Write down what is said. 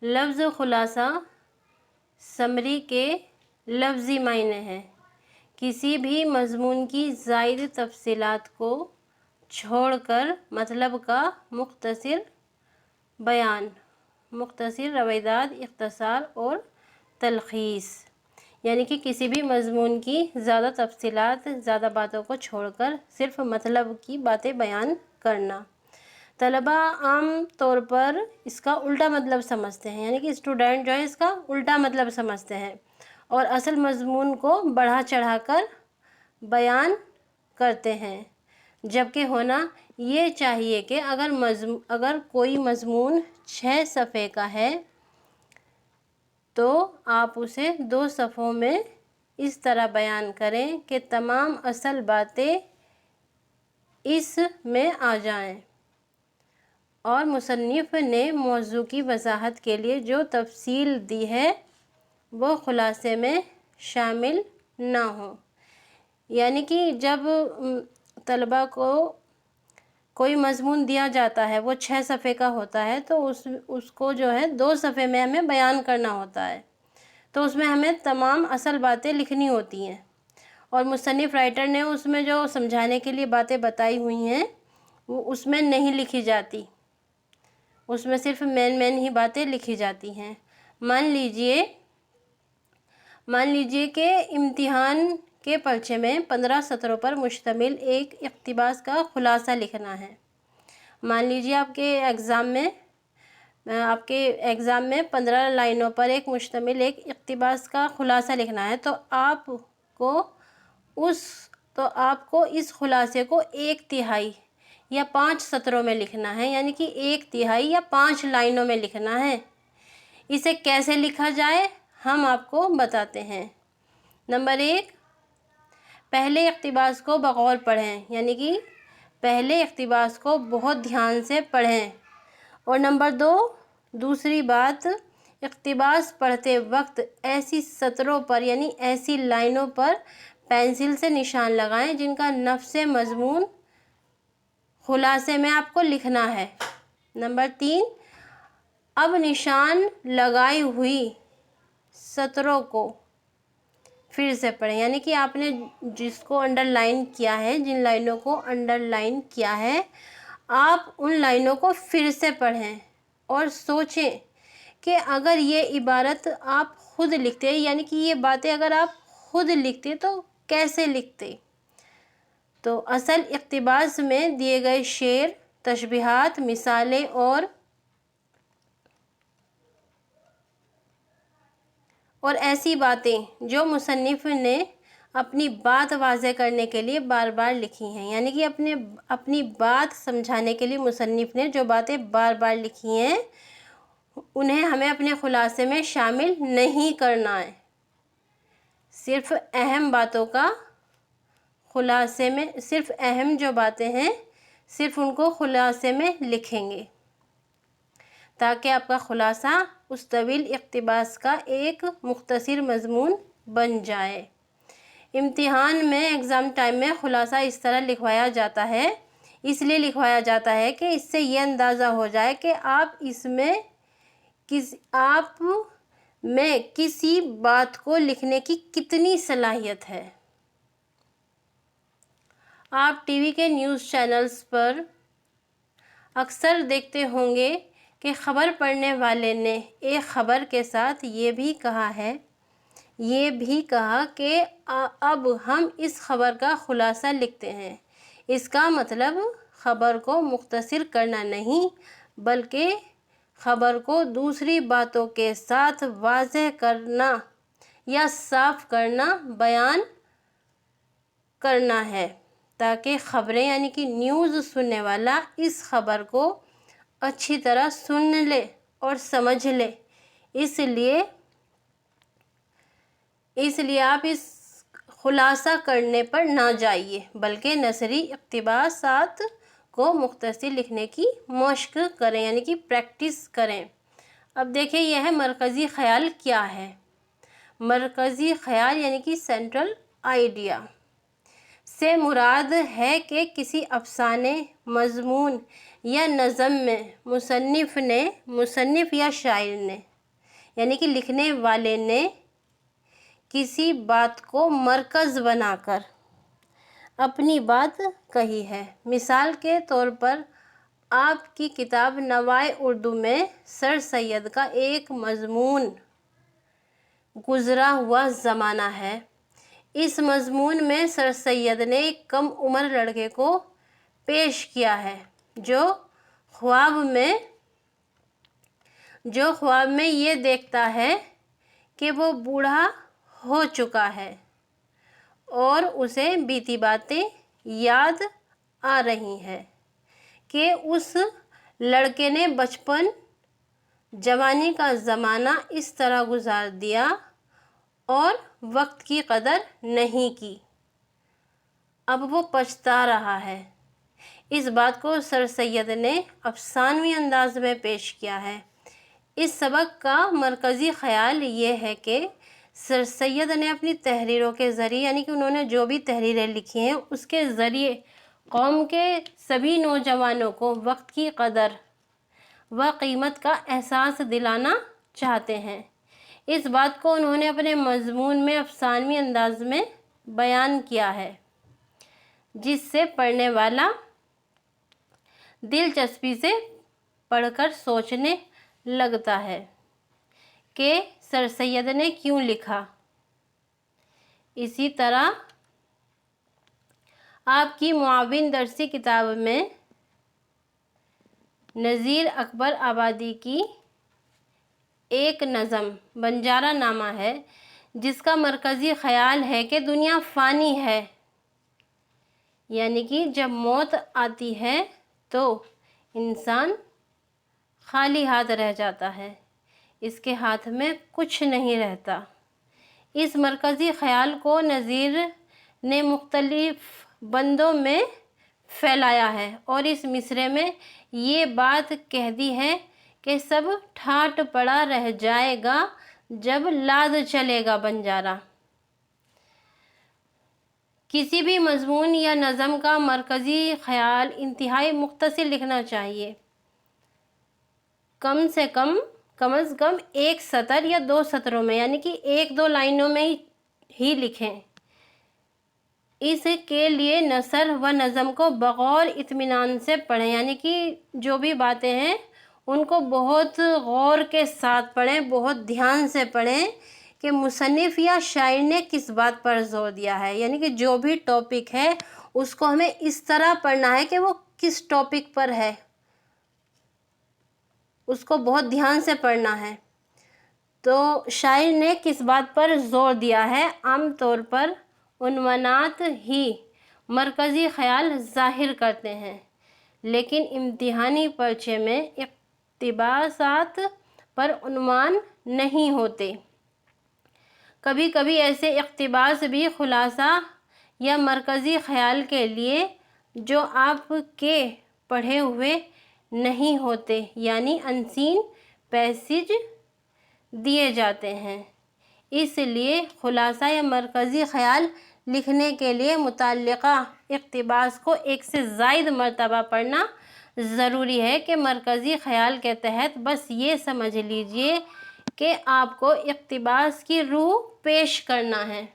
لفظ خلاصہ سمری کے لفظی معنی ہیں کسی بھی مضمون کی زائد تفصیلات کو چھوڑ کر مطلب کا مختصر بیان، مختصر روایات، اختصار اور تلخیص، یعنی کہ کسی بھی مضمون کی زیادہ تفصیلات، زیادہ باتوں کو چھوڑ کر صرف مطلب کی باتیں بیان کرنا۔ طلبہ عام طور پر اس کا الٹا مطلب سمجھتے ہیں، یعنی کہ اسٹوڈنٹ جو ہے اس کا الٹا مطلب سمجھتے ہیں اور اصل مضمون کو بڑھا چڑھا کر بیان کرتے ہیں، جبکہ ہونا یہ چاہیے کہ اگر کوئی مضمون 6 صفحے کا ہے تو آپ اسے 2 صفحوں میں اس طرح بیان کریں کہ تمام اصل باتیں اس میں آ جائیں، اور مصنف نے موضوع کی وضاحت کے لیے جو تفصیل دی ہے وہ خلاصے میں شامل نہ ہو۔ یعنی کہ جب طلبہ کو کوئی مضمون دیا جاتا ہے وہ 6 صفحے کا ہوتا ہے تو اس کو جو ہے 2 صفحے میں ہمیں بیان کرنا ہوتا ہے، تو اس میں ہمیں تمام اصل باتیں لکھنی ہوتی ہیں، اور مصنف رائٹر نے اس میں جو سمجھانے کے لیے باتیں بتائی ہوئی ہیں وہ اس میں نہیں لکھی جاتی، اس میں صرف مین ہی باتیں لکھی جاتی ہیں۔ مان لیجئے کہ امتحان کے پرچے میں 15 سطروں پر مشتمل ایک اقتباس کا خلاصہ لکھنا ہے۔ مان لیجئے آپ کے ایگزام میں 15 لائنوں پر مشتمل ایک اقتباس کا خلاصہ لکھنا ہے، تو آپ کو اس خلاصے کو 1/3 یا 5 سطروں میں لکھنا ہے، یعنی کہ 1/3 یا 5 لائنوں میں لکھنا ہے۔ اسے کیسے لکھا جائے ہم آپ کو بتاتے ہیں۔ نمبر 1، پہلے اقتباس کو بغور پڑھیں، یعنی کہ پہلے اقتباس کو بہت دھیان سے پڑھیں۔ اور نمبر 2، دوسری بات، اقتباس پڑھتے وقت ایسی سطروں پر یعنی ایسی لائنوں پر پینسل سے نشان لگائیں جن کا نفس مضمون خلاصے میں آپ کو لکھنا ہے۔ نمبر 3، اب نشان لگائی ہوئی سطروں کو پھر سے پڑھیں، یعنی کہ آپ نے جس کو انڈر لائن کیا ہے، جن لائنوں کو انڈر لائن کیا ہے، آپ ان لائنوں کو پھر سے پڑھیں اور سوچیں کہ اگر یہ عبارت آپ خود لکھتے، یعنی کہ یہ باتیں اگر آپ خود لکھتے تو کیسے لکھتے؟ تو اصل اقتباس میں دیے گئے شعر، تشبیہات، مثالیں اور ایسی باتیں جو مصنف نے اپنی بات واضح کرنے کے لیے بار بار لکھی ہیں، یعنی کہ اپنی بات سمجھانے کے لیے مصنف نے جو باتیں بار بار لکھی ہیں انہیں ہمیں اپنے خلاصے میں شامل نہیں کرنا ہے، صرف اہم باتوں کا خلاصے میں، صرف اہم جو باتیں ہیں صرف ان کو خلاصے میں لکھیں گے تاکہ آپ کا خلاصہ اس طویل اقتباس کا ایک مختصر مضمون بن جائے۔ امتحان میں ایگزام ٹائم میں خلاصہ اس طرح لکھوایا جاتا ہے، اس لیے لکھوایا جاتا ہے کہ اس سے یہ اندازہ ہو جائے کہ آپ میں کسی بات کو لکھنے کی کتنی صلاحیت ہے۔ آپ ٹی وی کے نیوز چینلز پر اکثر دیکھتے ہوں گے کہ خبر پڑھنے والے نے ایک خبر کے ساتھ یہ بھی کہا کہ اب ہم اس خبر کا خلاصہ لکھتے ہیں۔ اس کا مطلب خبر کو مختصر کرنا نہیں بلکہ خبر کو دوسری باتوں کے ساتھ واضح کرنا یا صاف کرنا، بیان کرنا ہے تاکہ خبریں یعنی کہ نیوز سننے والا اس خبر کو اچھی طرح سن لے اور سمجھ لے۔ اس لیے آپ اس خلاصہ کرنے پر نہ جائیے بلکہ نثری اقتباسات کو مختصر لکھنے کی مشق کریں، یعنی کہ پریکٹس کریں۔ اب دیکھیں یہ ہے مرکزی خیال کیا ہے۔ مرکزی خیال یعنی کہ سینٹرل آئیڈیا سے مراد ہے کہ کسی افسانے، مضمون یا نظم میں مصنف یا شاعر نے یعنی کہ لکھنے والے نے کسی بات کو مرکز بنا کر اپنی بات کہی ہے۔ مثال کے طور پر آپ کی کتاب نوائے اردو میں سر سید کا ایک مضمون گزرا ہوا زمانہ ہے۔ اس مضمون میں سر سید نے ایک کم عمر لڑکے کو پیش کیا ہے جو خواب میں یہ دیکھتا ہے کہ وہ بوڑھا ہو چکا ہے اور اسے بیتی باتیں یاد آ رہی ہیں کہ اس لڑکے نے بچپن جوانی کا زمانہ اس طرح گزار دیا اور وقت کی قدر نہیں کی، اب وہ پچھتا رہا ہے۔ اس بات کو سر سید نے افسانوی انداز میں پیش کیا ہے۔ اس سبق کا مرکزی خیال یہ ہے کہ سر سید نے اپنی تحریروں کے ذریعے، یعنی کہ انہوں نے جو بھی تحریریں لکھی ہیں اس کے ذریعے قوم کے سبھی نوجوانوں کو وقت کی قدر و قیمت کا احساس دلانا چاہتے ہیں۔ اس بات کو انہوں نے اپنے مضمون میں افسانوی انداز میں بیان کیا ہے، جس سے پڑھنے والا دلچسپی سے پڑھ کر سوچنے لگتا ہے کہ سر سید نے کیوں لکھا۔ اسی طرح آپ کی معاون درسی کتاب میں نذیر اکبر آبادی کی ایک نظم بنجارہ نامہ ہے، جس کا مرکزی خیال ہے کہ دنیا فانی ہے، یعنی کہ جب موت آتی ہے تو انسان خالی ہاتھ رہ جاتا ہے، اس کے ہاتھ میں کچھ نہیں رہتا۔ اس مرکزی خیال کو نذیر نے مختلف بندوں میں پھیلایا ہے اور اس مصرعے میں یہ بات کہہ دی ہے کہ سب ٹھاٹھ پڑا رہ جائے گا جب لاد چلے گا بنجارہ۔ کسی بھی مضمون یا نظم کا مرکزی خیال انتہائی مختصر لکھنا چاہیے، کم از کم ایک سطر یا 2 سطروں میں، یعنی کہ 1-2 لائنوں میں ہی لکھیں۔ اس کے لیے نثر و نظم کو بغور اطمینان سے پڑھیں، یعنی کہ جو بھی باتیں ہیں ان کو بہت غور کے ساتھ پڑھیں، بہت دھیان سے پڑھیں کہ مصنف یا شاعر نے کس بات پر زور دیا ہے، یعنی کہ جو بھی ٹاپک ہے اس کو ہمیں اس طرح پڑھنا ہے کہ وہ کس ٹاپک پر ہے، اس کو بہت دھیان سے پڑھنا ہے۔ تو شاعر نے کس بات پر زور دیا ہے، عام طور پر عنوانات ہی مرکزی خیال ظاہر کرتے ہیں، لیکن امتحانی پرچے میں اقتباسات پر عنوان نہیں ہوتے۔ کبھی کبھی ایسے اقتباس بھی خلاصہ یا مرکزی خیال کے لیے جو آپ کے پڑھے ہوئے نہیں ہوتے، یعنی انسین پیسج دیے جاتے ہیں۔ اس لیے خلاصہ یا مرکزی خیال لکھنے کے لیے متعلقہ اقتباس کو 1 سے زائد مرتبہ پڑھنا ضروری ہے کہ مرکزی خیال کے تحت بس یہ سمجھ لیجئے کہ آپ کو اقتباس کی روح پیش کرنا ہے۔